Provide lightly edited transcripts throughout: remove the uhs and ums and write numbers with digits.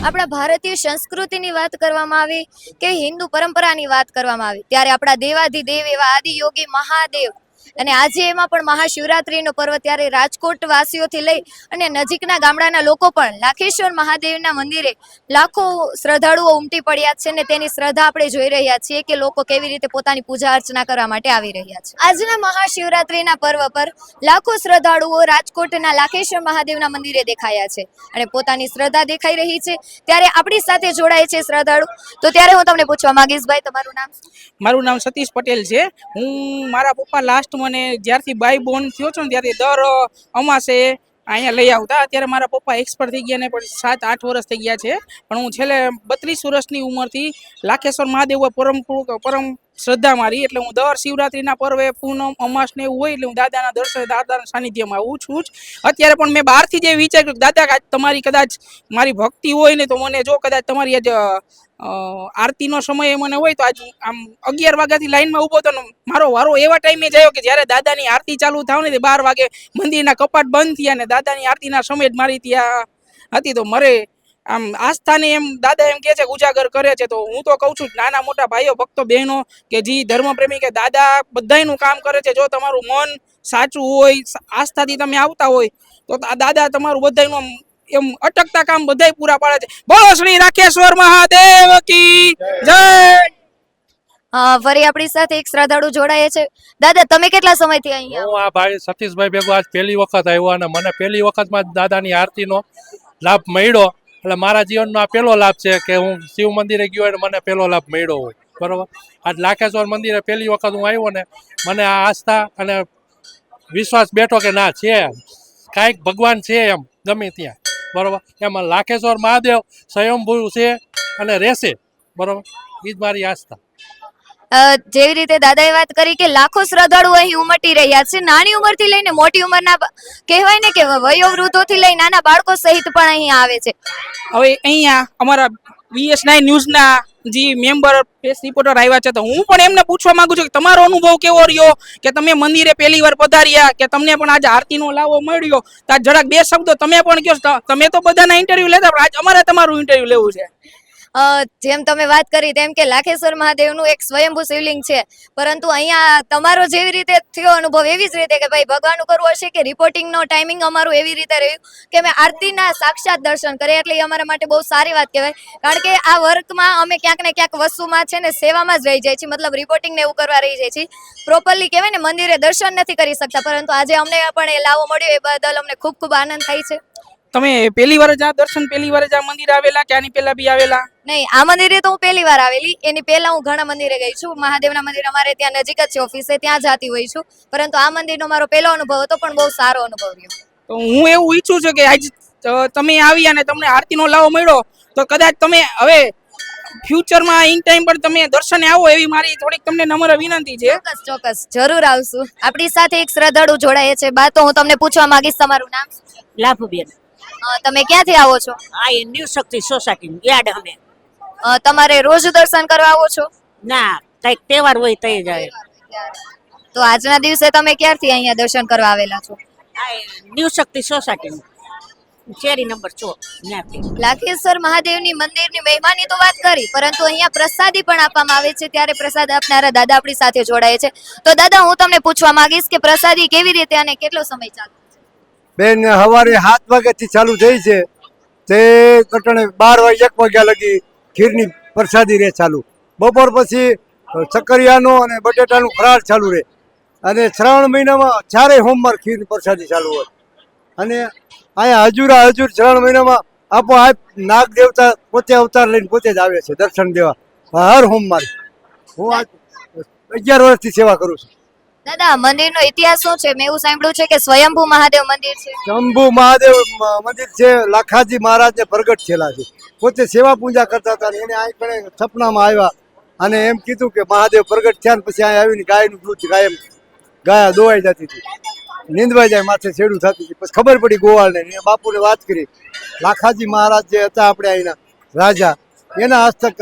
આપણા ભારતીય સંસ્કૃતિની વાત કરવામાં આવી કે હિન્દુ પરંપરાની વાત કરવામાં આવી ત્યારે આપણા દેવાધિદેવ એવા આદિયોગી મહાદેવ અને આજે એમાં પણ મહાશિવરાત્રીનો પર્વ ત્યારે રાજકોટ વાસીઓથી લઈ અને નજીકના ગામડાના લોકો પણ લાખેશ્વર મહાદેવના મંદિરે લાખો શ્રદ્ધાળુઓ ઉમટી પડ્યા છે અને તેની શ્રદ્ધા આપણે જોઈ રહ્યા છીએ કે લોકો કેવી રીતે પોતાની પૂજા અર્ચના કરવા માટે આવી રહ્યા છે। આજના મહાશિવરાત્રીના પર્વ પર લાખો શ્રદ્ધાળુઓ રાજકોટના લાખેશ્વર મહાદેવના મંદિરે દેખાયા છે અને પોતાની શ્રદ્ધા દેખાઈ રહી છે। ત્યારે આપણી સાથે જોડાય છે શ્રદ્ધાળુ, તો ત્યારે હું તમને પૂછવા માંગીશ, ભાઈ તમારું નામ? મારું નામ સતીશ પટેલ છે। હું મારા પપ્પા લાસ્ટ મને જ્યારથી બાઈ બોર્ન થયો છો ને ત્યારથી દર અમાસે અહીંયા લઈ આવતા। અત્યારે મારા પપ્પા એક્સપર્ટ થઈ ગયા ને પણ 7-8 વર્ષ થઈ ગયા છે, પણ હું છેલ્લે 32 વર્ષની ઉંમરથી લાખેશ્વર મહાદેવ પરમ શ્રદ્ધા મારી, એટલે હું દર શિવરાત્રીના પર્વે પૂનમ અમાસ ને એવું હોય એટલે હું દાદાના દર્શન દાદાના સાનિધ્યમાં આવું છું જ। અત્યારે પણ મેં બહારથી જે વિચાર્યું દાદા તમારી કદાચ મારી ભક્તિ હોય ને તો મને જો કદાચ તમારી આજ આરતીનો સમય મને હોય તો આજ આમ 11 વાગ્યાથી લાઈનમાં ઊભો હતો ને મારો વારો એવા ટાઈમે જ આવ્યો કે જ્યારે દાદાની આરતી ચાલુ થાવ ને 12 વાગે મંદિરના કપાટ બંધ થયા ને દાદાની આરતીના સમય જ મારી ત્યાં હતી। તો મરે આમ આસ્થાને એમ દાદા એમ કે છે ઉજાગર કરે છે। તો હું તો કહું છું નાના મોટા ભાઈઓ ભક્તો બહેનો કે જે ધર્મપ્રેમી કે દાદા બધાયનું કામ કરે છે। જો તમારું મન સાચું હોય, આસ્થાથી તમે આવતા હોય તો દાદા તમારું બધાયનું એમ અટકતા કામ બધાય પૂરા પાડે છે। બોલો શ્રી રાકેશ્વર મહાદેવ કી જય। ફરી આપણી સાથે એક શ્રદ્ધાળુ જોડાય છે। દાદા તમે કેટલા સમયથી અહીંયા? હું આ ભાઈ સતીશભાઈ ભેગો આજ પહેલી વખત આવ્યો અને મને પહેલી વખતમાં દાદાની આરતીનો લાભ મળ્યો, એટલે મારા જીવનનો આ પહેલો લાભ છે કે હું શિવ મંદિરે ગયો અને મને પહેલો લાભ મળ્યો હોય, બરોબર। આજ લાખેશ્વર મંદિરે પહેલી વખત હું આવ્યો ને મને આ આસ્થા અને વિશ્વાસ બેઠો કે ના છે કાંઈક ભગવાન છે એમ ગમે ત્યાં, બરોબર। એમાં લાખેશ્વર મહાદેવ સ્વયંભૂ છે અને રહેશે, બરોબર, એ જ મારી આસ્થા। જેવી રીતે દાદાએ વાત કરી કે લાખો શ્રદ્ધાળુઓ અહીં ઉમટી રહ્યા છે, નાની ઉંમરથી લઈને મોટી ઉંમરના કહેવાય ને કે વયોવૃદ્ધોથી લઈ નાના બાળકો સહિત પણ અહીં આવે છે। હવે અહીંયા અમારા BS9 ન્યૂઝના જે મેમ્બર ફેસ રિપોર્ટર આવ્યા છે તો હું પણ એમને પૂછવા માંગુ છું કે તમારો અનુભવ કેવો રહ્યો કે તમે મંદિરે પહેલી વાર પધાર્યા કે તમને પણ આજે આરતીનો લાવો મળ્યો, તો આ જરાક 2 શબ્દો તમે પણ કહો। તમે તો બધાના ઇન્ટરવ્યુ લેતા પણ આજ અમારે તમારું ઇન્ટરવ્યુ લેવું છે। જેમ તમે વાત કરી તેમ કે લાખેશ્વર મહાદેવનું એક સ્વયંભૂ શિવલિંગ છે, પરંતુ અહીંયા તમારો જેવી રીતે થયો અનુભવ એવી જ રીતે કે ભાઈ ભગવાનનું કરવું હશે કે રિપોર્ટિંગનો ટાઈમિંગ અમારું એવી રીતે રહ્યું કે અમે આરતીના સાક્ષાત દર્શન કરીએ, એટલે એ અમારા માટે બહુ સારી વાત કહેવાય। કારણ કે આ વર્કમાં અમે ક્યાંક ને ક્યાંક વસ્તુમાં છે ને સેવામાં જ રહી જાય છે, મતલબ રિપોર્ટિંગ ને એવું કરવા રહી જાય છે, પ્રોપરલી કહેવાય ને મંદિરે દર્શન નથી કરી શકતા, પરંતુ આજે અમને પણ એ લાવો મળ્યો એ બદલ અમને ખૂબ ખૂબ આનંદ થાય છે। તમે પહેલી વાર જ આ દર્શન પહેલી વાર જ આ મંદિર આવેલા કે આની પહેલા બી આવેલા? નહીં, આ મંદિરે તો હું પહેલી વાર આવેલી, એની પહેલા હું ઘણા મંદિરે ગઈ છું। મહાદેવના મંદિર અમારે ત્યાં નજીક જ છે ઓફિસે, ત્યાં જતી હોય છું, પરંતુ આ મંદિરનો મારો પહેલો અનુભવ હતો પણ બહુ સારો અનુભવ રહ્યો। તો હું એવું ઈચ્છું છું કે આજ તમે આવી અને તમને આરતીનો લાવો મળ્યો તો કદાચ તમે હવે ફ્યુચરમાં ઇન ટાઈમ પર તમે દર્શને આવો એવી મારી થોડીક તમને નમ્ર વિનંતી છે। ચોક્કસ ચોક્કસ જરૂર આવશું। આપણી સાથે એક શ્રદ્ધાળુ જોડાય છે, બા તો હું તમને પૂછવા માંગીશ તમારું નામ? લાભુબેન। તમે ક્યાંથી આવો છો? આ ન્યૂ શક્તિ સોસાયટી યાદ અમે। તમારે રોજ દર્શન કરવા આવો છો? ના, કઈક તહેવાર હોય તઈ જાય। તો આજના દિવસે તમે ક્યારથી અહીંયા દર્શન કરવા આવેલા છો? આ ન્યૂ શક્તિ સોસાયટી શેરી નંબર 4 ત્યાંથી। લાખેશ્વર મહાદેવની મંદિરની મહિમાની તો વાત કરી, પરંતુ અહીંયા પ્રસાદી પણ આપવામાં આવે છે, ત્યારે પ્રસાદ આપનારા દાદા આપણી સાથે જોડાય છે। તો દાદા હું તમને પૂછવા માંગીશ કે પ્રસાદી કેવી રીતે અને કેટલો સમય ચાલે? બેન સવારે 7 વાગ્યાથી ચાલુ થઈ છે તે કટણે 12 વાગે 1 વાગ્યા લગી ખીરની પ્રસાદી રહે ચાલુ। બપોર પછી સક્કરિયાનો અને બટેટાનું ફરાળ ચાલુ રહે, અને શ્રાવણ મહિનામાં 4 સોમવાર ખીરની પ્રસાદી ચાલુ હોય। અને અહીંયા હજુર શ્રાવણ મહિનામાં આપોઆપ નાગ દેવતા પોતે અવતાર લઈને પોતે જ આવે છે દર્શન દેવા હર સોમવારે। હું આ 11 વર્ષથી સેવા કરું છું। દાદા મંદિરનો ઇતિહાસ શું છે? મેં એવું સાંભળ્યું છે કે સ્વયંભૂ મહાદેવ મંદિર છે। શંભુ મહાદેવ મંદિર છે, લાખાજી મહારાજને પ્રગટ થયેલા છે, પોતે સેવા પૂજા કરતા હતા, એને આ કણે સપનામાં આવ્યા અને એમ કીધું કે મહાદેવ પ્રગટ થયા, પછી અહીંયા આવીને ગાયનું દૂધ ગાયા દોવાઈ જતી હતી, નીંદવાઈ જાય માથે છેડું થતી હતી, પછી ખબર પડી ગોવાળને, બાપુને વાત કરી, લાખાજી મહારાજ જે હતા આપણે અહીંના રાજા, એના હસ્તક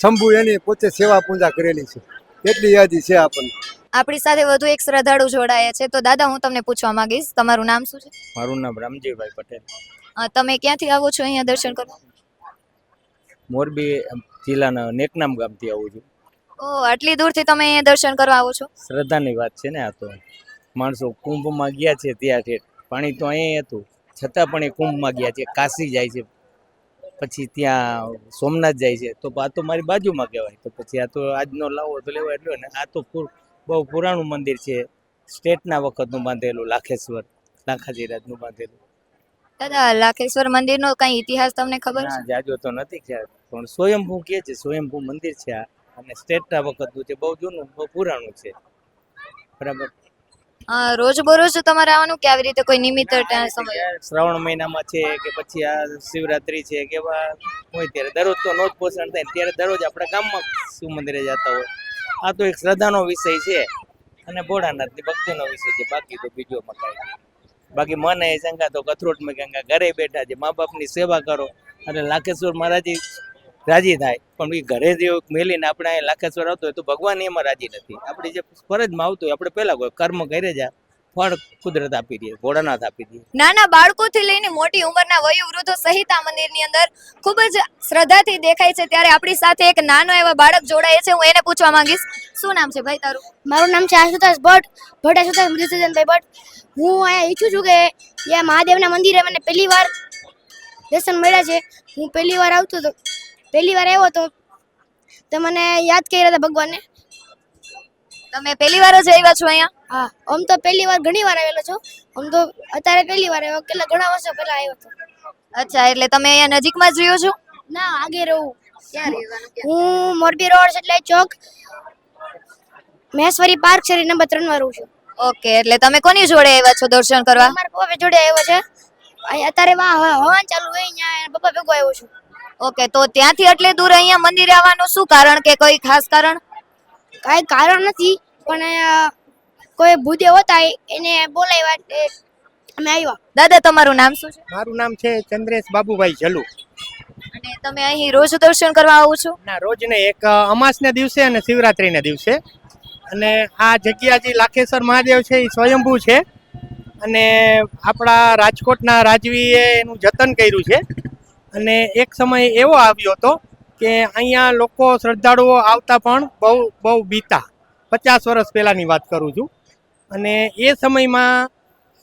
શંભુ એની પોતે સેવા પૂજા કરેલી છે, એટલી યાદી છે આપણને। આપણી સાથે વધુ એક શ્રદ્ધાળુ જોડાયા છે, તો દાદા હું તમને પૂછવા માંગીશ તમારું નામ શું છે? મારું નામ રામજીભાઈ પટેલ। તમે ક્યાંથી આવો છો અહીંયા દર્શન કરવા? મોરબી જિલ્લાના નેકનામ ગામથી આવું છું. ઓ આટલી દૂરથી તમે અહીંયા દર્શન કરવા આવો છો? શ્રદ્ધાની વાત છે ને આ તો. માણસો કુંભમાં ગયા છે ત્યાં છે, પાણી તો અહીંયા હતું છતાં પણ એ કુંભમાં ગયા છે, કાશી જાય છે, પછી ત્યાં સોમનાથ જાય છે, તો આ તો મારી બાજુમાં કહેવાય. તો પછી આ તો આજનો લાવો તો લેવા એટલો ને. આ તો બહુ પુરાણું મંદિર છે, સ્ટેટના વખતનું બાંધેલું, લાખાજીરાજનું બાંધેલું. દાદા લાખેશ્વર મંદિરનો કઈ ઇતિહાસ તમને ખબર છે? ના જાજો તો નથી ખ્યાલ, પણ સ્વયંભૂ કે છે, સ્વયંભૂ મંદિર છે આ, અને સ્ટેટના વખતનું છે, બહુ જૂનું, બહુ પુરાણું છે. બરાબર. રોજ બરોજ તમારે આવવાનું કે આવી રીતે કોઈ નિમિત્ત સમય? શ્રાવણ મહિનામાં છે કે પછી આ શિવરાત્રી છે કે હોય ત્યારે દરરોજ તો નો જ પોષણ થાય, ત્યારે દરરોજ આપણે ગામમાં શિવ મંદિરે જતા હોય. આ તો એક શ્રદ્ધાનો વિષય છે અને ભોળાનાથની ભક્તિનો વિષય છે, બાકી તો બીજો મકાઈ. બાકી મને એ શંકા તો કથરોટ માં ગંગા, ઘરે બેઠા છે, મા બાપની સેવા કરો અને લાખેશ્વર મહારાજ રાજી થાય. પણ એ ઘરે જે મેલીને આપણે અહીંયા લાખેશ્વર આવતો હોય તો ભગવાન એમાં રાજી નથી. આપણી જે ફરજમાં આવતું હોય આપણે પહેલા કોઈ કર્મ કરે જા, ફળ કુદરત આપી દે, ભોળાનાથ આપી દે. નાના બાળકોથી લઈને મોટી ઉંમરના વયોવૃદ્ધો સહિત આ મંદિરની અંદર ખૂબ જ શ્રદ્ધાથી દેખાય છે. ત્યારે આપણી સાથે એક નાનો એવા બાળક જોડાય છે, હું એને પૂછવા માંગીશ. શું નામ છે ભાઈ તારું? મારું નામ છે આશુતોષ ભટ્ટ આશુતોષ મધુસૂદનભાઈ ભટ્ટ. હું અહીંયા ઈચ્છું છું કે ત્યાં મહાદેવના મંદિરે મને પહેલી વાર દર્શન મળ્યા છે. હું પહેલી વાર આવ્યો તો મને યાદ કર્યા હતા ભગવાનને. તમે પહેલી વાર જ આવ્યા છો અહીંયા? હા, આમ તો પહેલી વાર ઘણી વાર આવેલો છું, આમ તો અત્યારે પહેલી વાર આવ્યો, કેટલા ઘણા વર્ષો પહેલા આવ્યો હતો. અચ્છા, એટલે તમે અહીંયા નજીકમાં જ રહ્યો છો? ના, આગે રહું. ક્યાં રહેવાનું? હું મોરબી રોડ એટલે ચોક મહેશ્વરી પાર્ક શેરી નંબર 3 માં રહું છું. ઓકે, એટલે તમે કોની જોડે આવ્યા છો દર્શન કરવા? મારા પપ્પા જોડે આવ્યો છે. અહીં અત્યારે હવાન ચાલુ હોય, અહીંયા પપ્પા ભેગો આવ્યો છું. ઓકે, તો ત્યાંથી એટલે દૂર અહીંયા મંદિરે આવવાનું શું કારણ, કે કોઈ ખાસ કારણ? કાંઈ કારણ નથી, પણ કોઈ ભૂદેવ હતા એને બોલાવ્યા, અમે આવ્યા. દાદા તમારું નામ શું છે? મારું નામ છે ચંદ્રેશ બાબુભાઈ જલુ. અને તમે અહીં રોજ દર્શન કરવા આવો છો? ના, રોજ ને, એક અમાસના દિવસે અને શિવરાત્રીના દિવસે. અને આ જગ્યા જે લાખેશ્વર મહાદેવ છે એ સ્વયંભૂ છે, અને આપણા રાજકોટના રાજવીએ એનું જતન કર્યું છે. અને એક સમય એવો આવ્યો હતો કે અહીંયા લોકો શ્રદ્ધાળુઓ આવતા પણ બહુ બીતા. 50 વર્ષ પહેલાંની વાત કરું છું. અને એ સમયમાં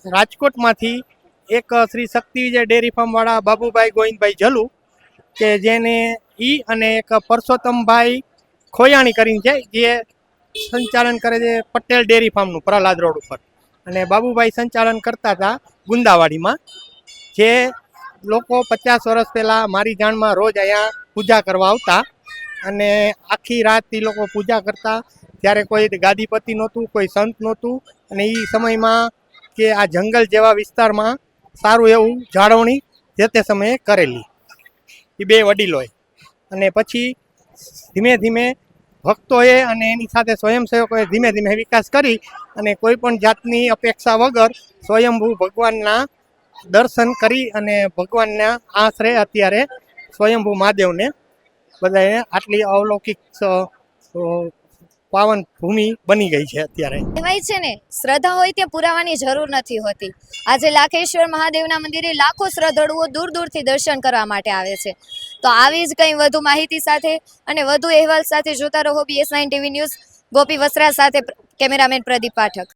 રાજકોટમાંથી એક શ્રી શક્તિ વિજય ડેરી ફાર્મવાળા બાબુભાઈ ગોવિંદભાઈ જલુ, કે જેને અને એક પરસોત્તમભાઈ ખોયાણી કરીને છે, જે સંચાલન કરે છે પટેલ ડેરી ફાર્મનું પ્રહલાદ રોડ ઉપર. અને બાબુભાઈ સંચાલન કરતા હતા ગુંદાવાડીમાં. જે લોકો 50 વર્ષ પહેલાં મારી જાણમાં રોજ અહીંયા પૂજા કરવા આવતા, અને આખી રાત એ લોકો પૂજા કરતા. ત્યારે કોઈ ગાદીપતિ નહોતું, કોઈ સંત નહોતું, અને એ સમયમાં કે આ જંગલ જેવા વિસ્તારમાં સારું એવું જાળવણી જે તે સમયે કરેલી એ બે વડીલોએ. અને પછી ધીમે ધીમે ભક્તોએ અને એની સાથે સ્વયંસેવકોએ ધીમે ધીમે વિકાસ કરી, અને કોઈ પણ જાતની અપેક્ષા વગર સ્વયંભૂ ભગવાનના દર્શન કરી, અને ભગવાનના આશરે અત્યારે સ્વયંભૂ મહાદેવને બધાએ આટલી અવલૌકિક પાવન ભૂમિ બની ગઈ છે અત્યારે. કહેવાય છે ને, શ્રદ્ધા હોય ત્યાં પુરાવાની જરૂર નથી હોતી. આજે લાખેશ્વર મહાદેવના મંદિરે લાખો શ્રદ્ધાળુઓ દૂર દૂરથી દર્શન કરવા માટે આવે છે. તો આવી જ કંઈ વધુ માહિતી સાથે અને વધુ અહેવાલ સાથે જોતા રહો BS9 TV ન્યૂઝ. ગોપી વસરા સાથે કેમેરામેન પ્રદીપ પાઠક.